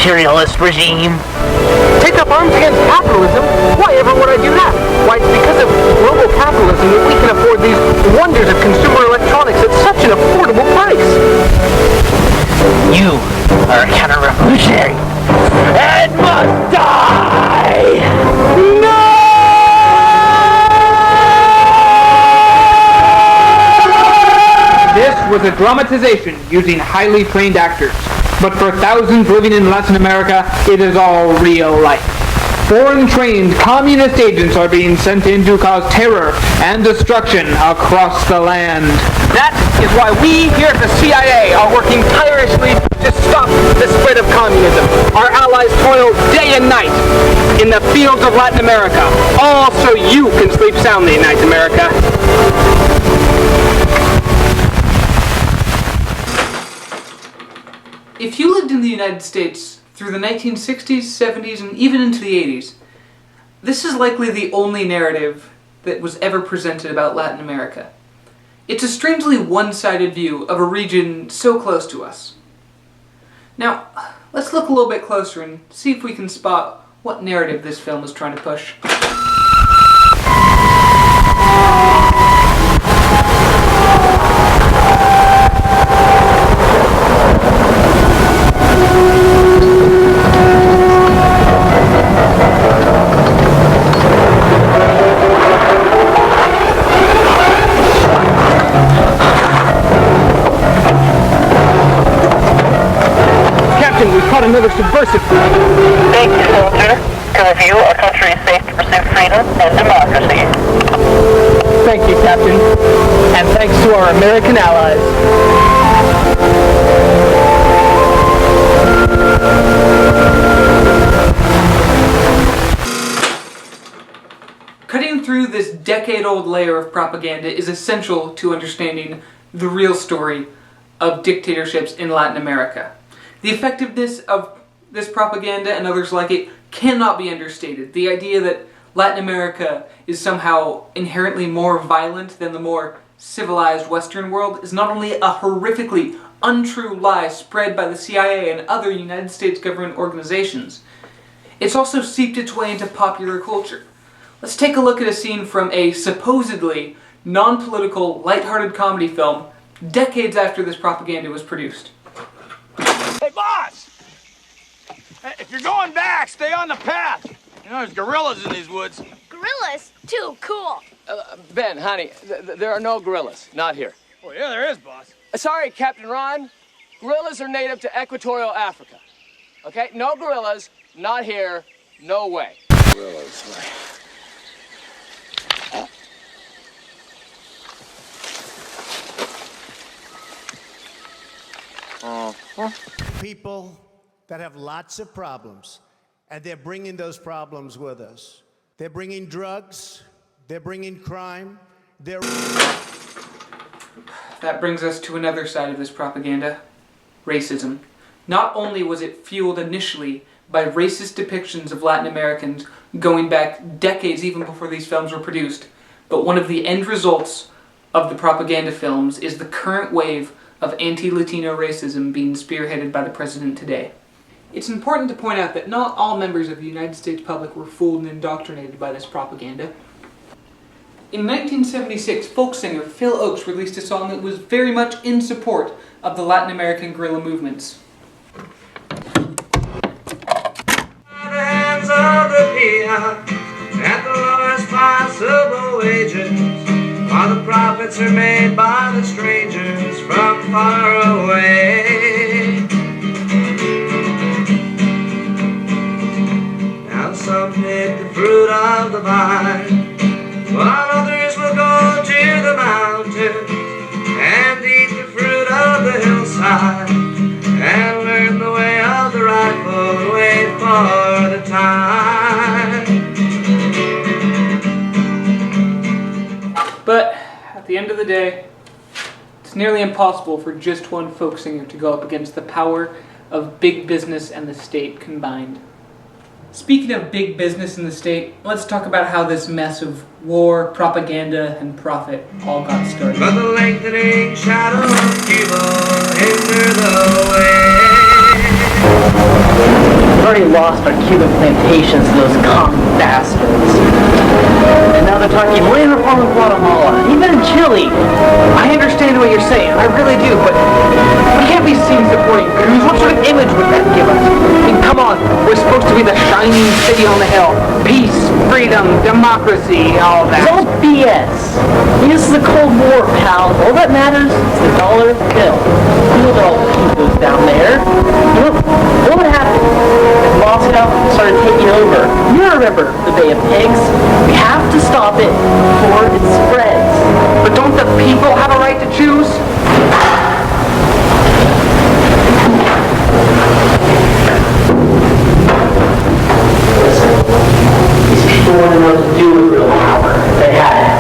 imperialist regime. Take up arms against capitalism? Why ever would I do that? Why, it's because of global capitalism that we can afford these wonders of consumer electronics at such an affordable price. You are a counter-revolutionary and must die! No! This was a dramatization using highly trained actors. But for thousands living in Latin America, it is all real life. Foreign-trained communist agents are being sent in to cause terror and destruction across the land. That is why we here at the CIA are working tirelessly to stop the spread of communism. Our allies toil day and night in the fields of Latin America, all so you can sleep soundly in Latin America. If you lived in the United States through the 1960s, 70s, and even into the 80s, this is likely the only narrative that was ever presented about Latin America. It's a strangely one-sided view of a region so close to us. Now, let's look a little bit closer and see if we can spot what narrative this film is trying to push. Another subversive. Thank you, soldier. To review, our country is safe to pursue freedom and democracy. Thank you, Captain. And thanks to our American allies. Cutting through this decade-old layer of propaganda is essential to understanding the real story of dictatorships in Latin America. The effectiveness of this propaganda and others like it cannot be understated. The idea that Latin America is somehow inherently more violent than the more civilized Western world is not only a horrifically untrue lie spread by the CIA and other United States government organizations, it's also seeped its way into popular culture. Let's take a look at a scene from a supposedly non-political, lighthearted comedy film decades after this propaganda was produced. Hey, boss! Hey, if you're going back, stay on the path. You know, there's gorillas in these woods. Gorillas? Too cool. Ben, honey, there are no gorillas. Not here. Oh, yeah, there is, boss. Sorry, Captain Ron. Gorillas are native to equatorial Africa. Okay? No gorillas. Not here. No way. Gorillas. People that have lots of problems, and they're bringing those problems with us. They're bringing drugs, they're bringing crime, they're... That brings us to another side of this propaganda, racism. Not only was it fueled initially by racist depictions of Latin Americans going back decades even before these films were produced, but one of the end results of the propaganda films is the current wave of anti-Latino racism being spearheaded by the president today. It's important to point out that not all members of the United States public were fooled and indoctrinated by this propaganda. In 1976, folk singer Phil Oakes released a song that was very much in support of the Latin American guerrilla movements. Hands of the peons at the lowest possible wages, while the profits are made by the strangers from far away. Now some pick the fruit of the vine, while others will go to the mountains and eat the fruit of the hillside and learn the way of the rifle and wait for the time. But at the end of the day, it's nearly impossible for just one folk singer to go up against the power of big business and the state combined. Speaking of big business and the state, let's talk about how this mess of war, propaganda, and profit all got started. But the lengthening shadow of evil hinder the way. already lost our Cuban plantations to those common bastards. And now they're talking land reform in Guatemala, even in Chile. I understand what you're saying, I really do, but we can't be seen supporting coups. What sort of image would that give us? I mean, come on, we're supposed to be the shining city on the hill. Peace, freedom, democracy, all that. Don't BS. This is the Cold War, pal. All that matters is the dollar bill. You know all the peoples down there. You know, what would happen if Moscow started taking over? You remember the Bay of Pigs? We have to stop it before it spreads. But don't the people have a right to choose? These people want to know what to do with real power. They have it.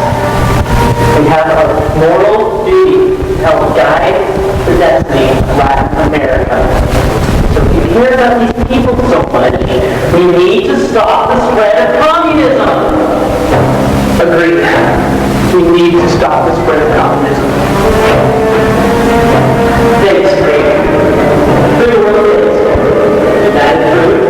We have a moral duty to help guide the destiny of Latin America. So if you hear about these people so much, we need to stop the spread of communism. Agreed. We need to stop the spread of communism. Thanks, Craig. The world is. That is true.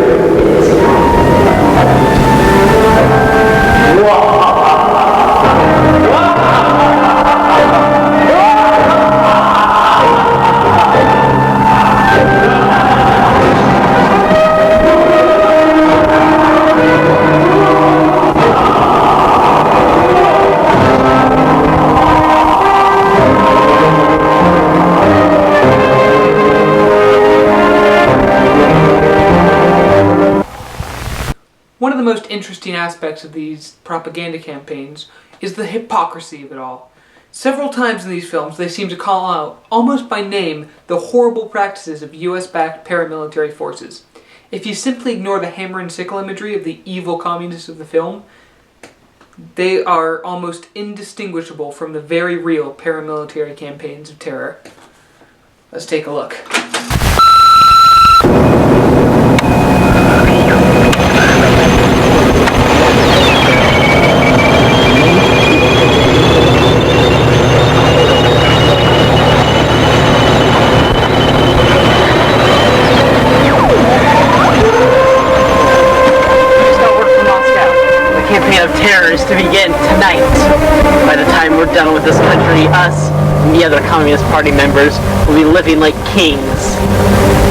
One of the most interesting aspects of these propaganda campaigns is the hypocrisy of it all. Several times in these films they seem to call out, almost by name, the horrible practices of US-backed paramilitary forces. If you simply ignore the hammer and sickle imagery of the evil communists of the film, they are almost indistinguishable from the very real paramilitary campaigns of terror. Let's take a look. To begin tonight. By the time we're done with this country, us and the other Communist Party members will be living like kings.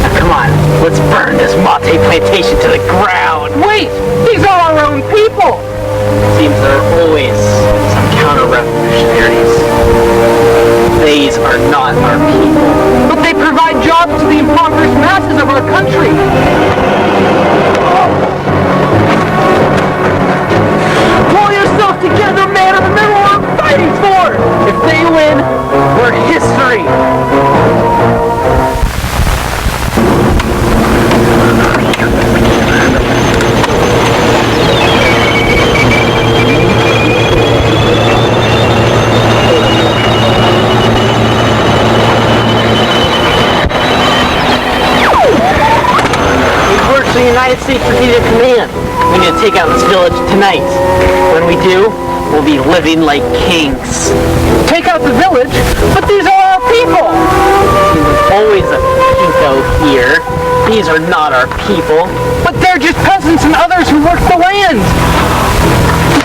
Now come on, let's burn this mate plantation to the ground. Wait! These are our own people! Seems there are always some counter-revolutionaries. These are not our people. But they provide jobs to the impoverished masses of our country! Together, man, and remember what we're fighting for! If they win, we're history! We've worked for the United States Strategic Command. We need to take out this village tonight. When we do, we'll be living like kings. Take out the village? But these are our people! There's always a pinko here. These are not our people. But they're just peasants and others who work the land!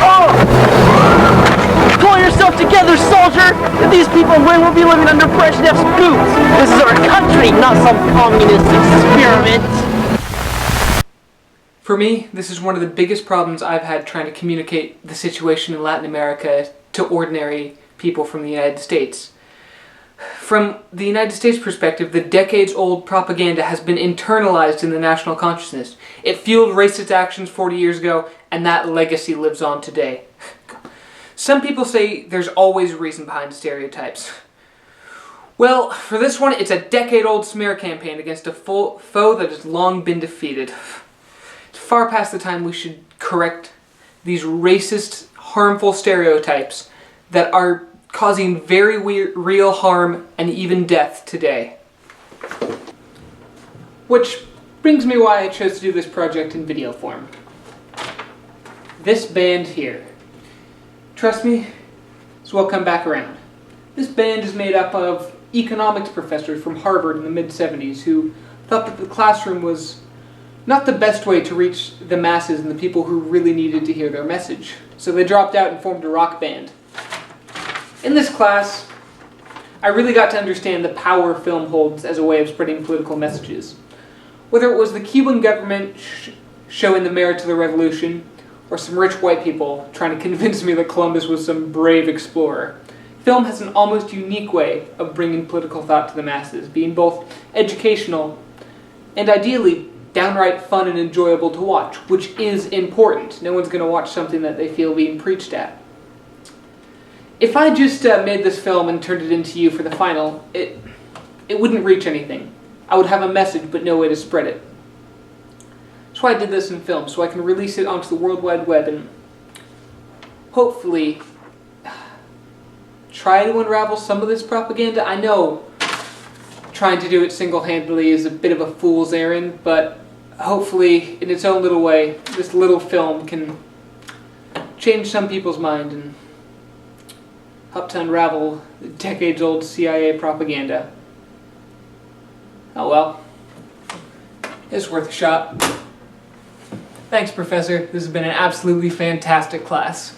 Oh! Pull yourself together, soldier! If these people win, we'll be living under Brezhnev's boots! This is our country, not some communist experiment! For me, this is one of the biggest problems I've had trying to communicate the situation in Latin America to ordinary people from the United States. From the United States perspective, the decades-old propaganda has been internalized in the national consciousness. It fueled racist actions 40 years ago, and that legacy lives on today. Some people say there's always a reason behind stereotypes. Well, for this one, it's a decade-old smear campaign against a foe that has long been defeated. It's far past the time we should correct these racist, harmful stereotypes that are causing very real harm and even death today. Which brings me why I chose to do this project in video form. This band here. Trust me, this will come back around. This band is made up of economics professors from Harvard in the mid-70s who thought that the classroom was not the best way to reach the masses and the people who really needed to hear their message. So they dropped out and formed a rock band. In this class, I really got to understand the power film holds as a way of spreading political messages. Whether it was the Cuban government showing the merits of the revolution, or some rich white people trying to convince me that Columbus was some brave explorer, film has an almost unique way of bringing political thought to the masses, being both educational and ideally downright fun and enjoyable to watch, which is important. No one's going to watch something that they feel being preached at. If I just made this film and turned it into you for the final, it wouldn't reach anything. I would have a message but no way to spread it. That's why I did this in film, so I can release it onto the World Wide Web and hopefully try to unravel some of this propaganda. I know trying to do it single-handedly is a bit of a fool's errand, but hopefully, in its own little way, this little film can change some people's mind and help to unravel the decades-old CIA propaganda. Oh well. It's worth a shot. Thanks, Professor. This has been an absolutely fantastic class.